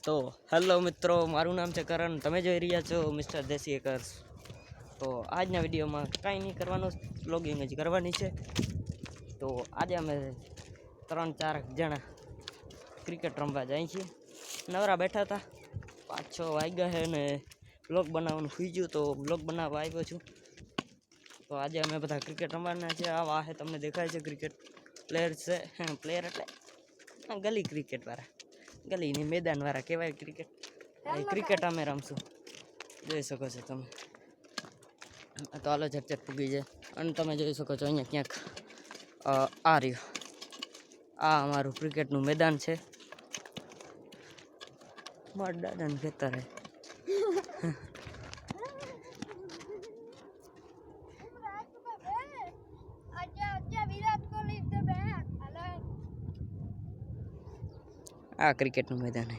તો હેલો મિત્રો, મારું નામ છે કરણ. તમે જોઈ રહ્યા છો મિસ્ટર દેશી એકર્સ. તો આજના વિડીયોમાં કાંઈ નહીં કરવાનું, વ્લોગિંગ જ કરવાની છે. તો આજે અમે 3-4 જણા ક્રિકેટ રમવા જાય છીએ. નવરા બેઠા હતા, 5-6 વાગ્યા છે ને વ્લોગ બનાવવાનું સુઈ ગયું, તો વ્લોગ બનાવવા આવ્યો છું. તો આજે અમે બધા ક્રિકેટ રમવાના છે. આ વાહે તમને દેખાય છે ક્રિકેટ પ્લેયર છે. પ્લેયર એટલે ગલી ક્રિકેટ વાળા, ગલીની મેદાન વાળા કહેવાય. ક્રિકેટ અમે રમશું, જોઈ શકો છો તમે. તો હાલો ઝટઝટ પૂગી જાય. અને તમે જોઈ શકો છો અહીંયા ક્યાંક આ રહ્યું, આ અમારું ક્રિકેટનું મેદાન છે. મારા દાદાને ખેતર હે. આ ક્રિકેટનું મેદાન હે.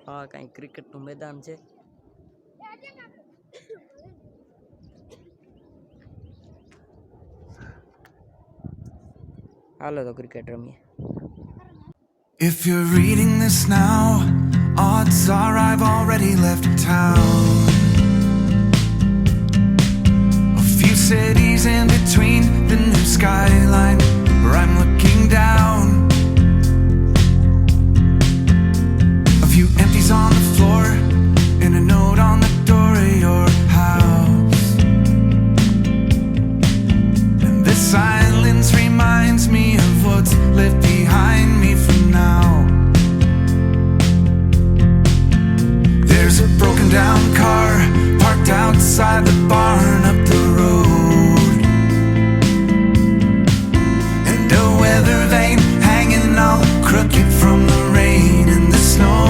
હા, કાંઈ ક્રિકેટનું મેદાન છે. હાલો તો ક્રિકેટ રમીએ. If you're reading this now, odds are I've already left town. A few cities in between the new skyline where I'm looking down. A few empties on the floor and a note on the door of your house. And this silence reminds me of what's left behind me for now. There's a broken down car parked outside the barn up the road, and a weather vane hanging all crooked from the rain and the snow.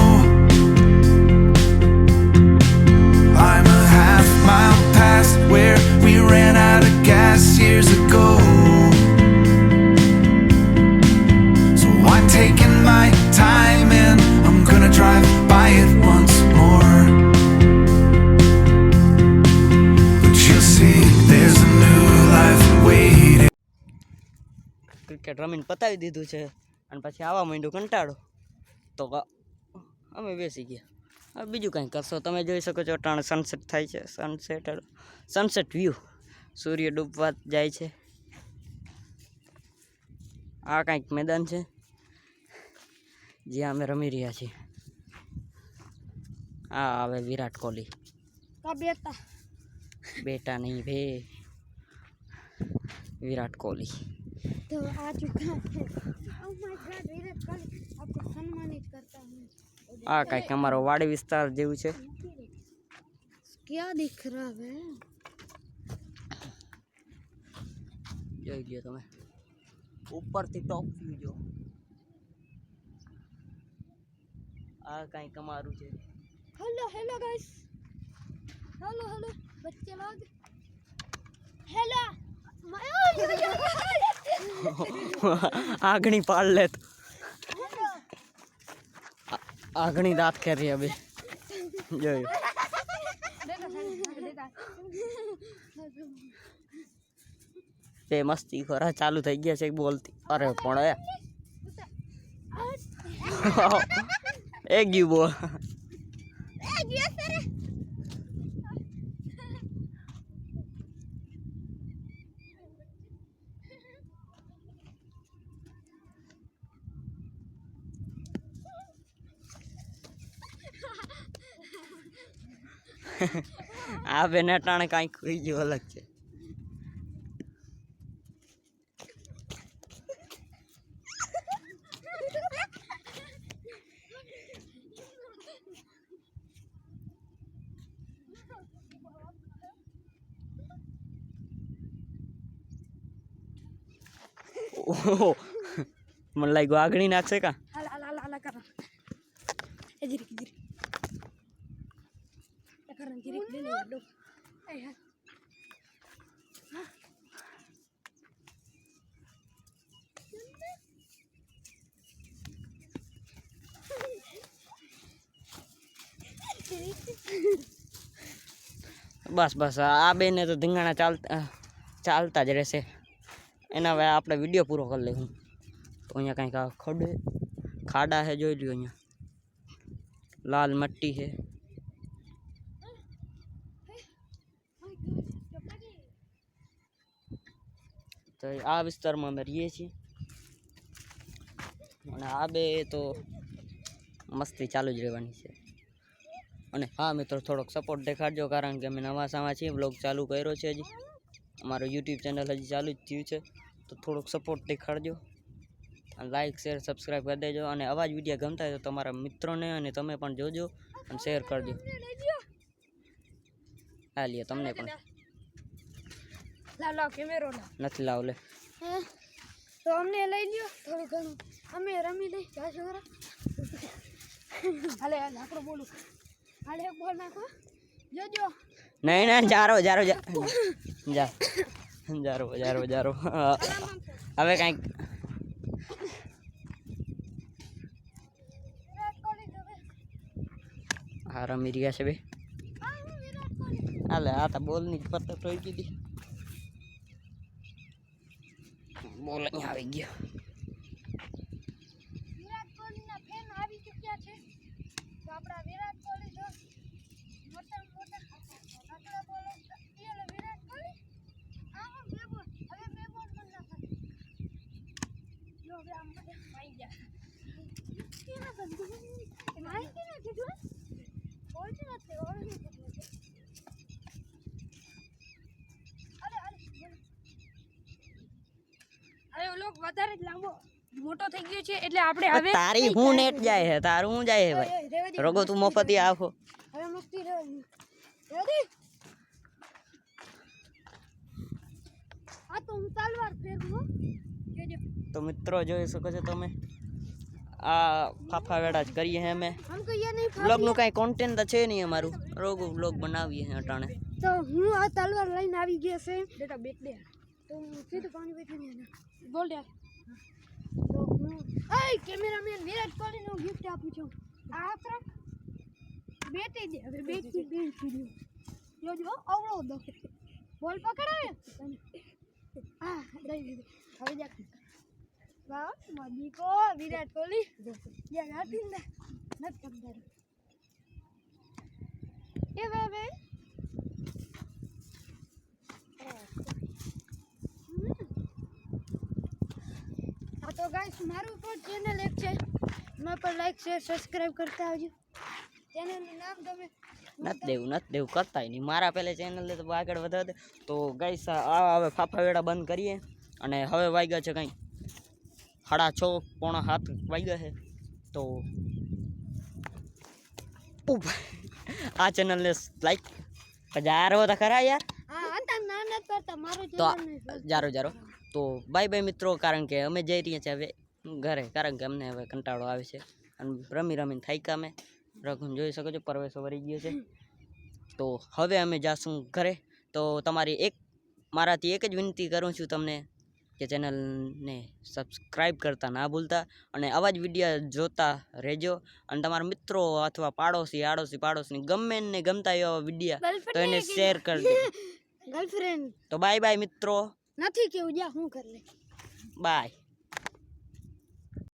I'm a half mile past where we ran out of gas years ago. I'm taking my time and I'm gonna drive by it once more. But you'll see there's a new life waiting. Cricket રમીને પતાવી દીધું છે અને પછી આવવા માંડ્યું કંટાળો, તો અમે બેસી ગયા. હવે બીજું કાંઈ કરશો. તમે જોઈ શકો છો અટાણે સનસેટ થાય છે. સનસેટ વ્યૂ, સૂર્ય ડૂબવા જાય છે. આ કાંઈક મેદાન છે જ્યાં અમે રમી રહ્યા છીએ. આ આવે વિરાટ કોહલી. બેટા નહીં ભે, વિરાટ कोहली. तो आ चुका है. Oh my God, Virat Kohli आपको सम्मानित करता हूँ. આ કાંઈક અમારો વાડી વિસ્તાર જેવું છે. क्या दिख रहा है? જોઈ લ્યો તમે ઉપરથી ટોપ વ્યૂ જો. આ કાંઈક અમારું છે. Hello hello guys, hello hello बच्चे लोग, हेलो. આગણી પાડ લે તો. આગણી દાંત કરી હવે જોયું. તે મસ્તી ખરા ચાલુ થઈ ગયા છે બોલતી. અરે પણ એ ગયું બોલ. આ બેન અટાણે કાંઈક કોઈ ગયું અલગ છે. ઓહો, મને લાગ્યું આગણી નાખશે કા. हाला कर एजरी किजरी करन जिरी ले ले दो. ए यार બસ બસ આ બેને તો ધીંગાણા ચાલતા જ રહેશે. એના હવે આપણે વિડીયો પૂરો કરી લઈશું. તો અહીંયા કંઈક આ ખાડા છે, જોઈ લ્યો. અહીંયા લાલ મટ્ટી છે. તો આ વિસ્તારમાં અમે રહીએ છીએ અને આ બે તો મસ્તી ચાલુ જ રહેવાની છે. અને હા મિત્રો, થોડોક સપોર્ટ દેખાડજો, કારણ કે અમે નવા સાવા છીએ, બ્લોગ ચાલુ કર્યો છે હજી, અમારું યુટ્યુબ ચેનલ હજી ચાલુ જ થયું છે. તો થોડોક સપોર્ટ દેખાડજો, લાઈક શેર સબસ્ક્રાઈબ કરી દેજો. અને આવા જ વિડીયો ગમતા હોય તો તમારા મિત્રોને અને તમે પણ જોજો અને શેર કરજો. હા લ્યો, તમને પણ લાવ કેમેરો નથી લાવ લે. તો અમને લઈ લ્યો થોડું ઘણું, અમે રમી લઈ છોકરા. હાલે આપણો બોલું, હાલે એક બોલ નાખો, જોજો. નહીં નહીં, જારો જારો જા જારો જારો જારો. હવે કાંઈક હા રમી રહ્યા છે બે. હાલે આ તો બોલની જ પત્તર થઈ ગઈ. બોલ અહીંયા આવી ગયો. વિરાટ કોહલીના ફેન આવી ચૂક્યા છે. તો આપણા વિરાટ કોહલી જો મોટા નકળા બોલે એટલે વિરાટ કોહલી આમ બે બોલ, હવે બે બોલ પણ ના થાય. જો હવે આમ પાઈ ગયા. કેના બંધ માઈ કેના કીધું બોલ છે નથી ઓર નહીં કીધું. અરે અરે લોક વધારે જ લાંબો મોટો થઈ ગયો છે એટલે આપણે હવે તારી હું નેટ જાય છે, તારું હું જાય છે ભાઈ. રગો તું મફતી આખો. હવે મસ્તી રહેવાની. રેડી? આ તો હું તલવાર ફેરવું હો. જોજો. તો મિત્રો જોઈ શકો છો તમે, આ ફાફા વેડા જ કરીએ છીએ અમે. हमको ये नहीं બ્લોગનું કાંઈ કોન્ટેન્ટ તો છે નહીં અમારું, રોગો બ્લોગ બનાવીએ છીએ અટાણે. तो હું આ તલવાર લઈને આવી ગયો છે. બેટા બેટ દે. તો સીધું પાણી બેઠી ને બોલ દે. તો હું એ કેમેરામેન વિરાટ કોહલીનું ગિફ્ટ આપું છું. આ તરફ બેટી દે. હવે બેટી બેન કીધું. જોજો અવળો દો. બોલ પકડાવે. આ દઈ દે. હવે જા. વાહ મદી કો વિરાટ કોહલી યા ગાતી ને નત કમદાર એ વે તો ગાઈસ મારું પણ ચેનલ એક છે, એમાં પણ લાઈક શેર સબસ્ક્રાઇબ કરતા આવજો. ચેનલનું નામ તમે નથી દેવું કરતાય નહીં. મારા પહેલે ચેનલ તો આગળ વધારે. તો ગાઈસ આ હવે ફાફા વેડા બંધ કરીએ. અને હવે વાગ્યા છે કંઈ 6:30 પોણા 7 વાગ્યા છે. તો આ ચેનલને લાઈક જારો તો ખરા યાર. હા અંતર ના ન કરતા મારું તો ચેનલ જારો તો બાય બાય મિત્રો, કારણ કે અમે જઈ રહ્યા છીએ હવે ઘરે, કારણ કે અમને હવે કંટાળો આવે છે અને રમીને થાક્યા અમે. રઘુન જોઈ શકો છો, પરવેશો વરી ગયો છે. તો હવે અમે જાશું ઘરે. તો મારાથી એક જ વિનંતી કરું છું તમને કે ચેનલને સબસ્ક્રાઈબ કરતા ના ભૂલતા અને આવા જ વિડીયો જોતા રહેજો. અને તમારા મિત્રો અથવા પાડોશી ગમે ને ગમતા એવા વિડીયો તો એને શેર કરજો. ગર્લફ્રેન્ડ તો બાય બાય મિત્રો, નથી કેવું જા હું કર લે બાય.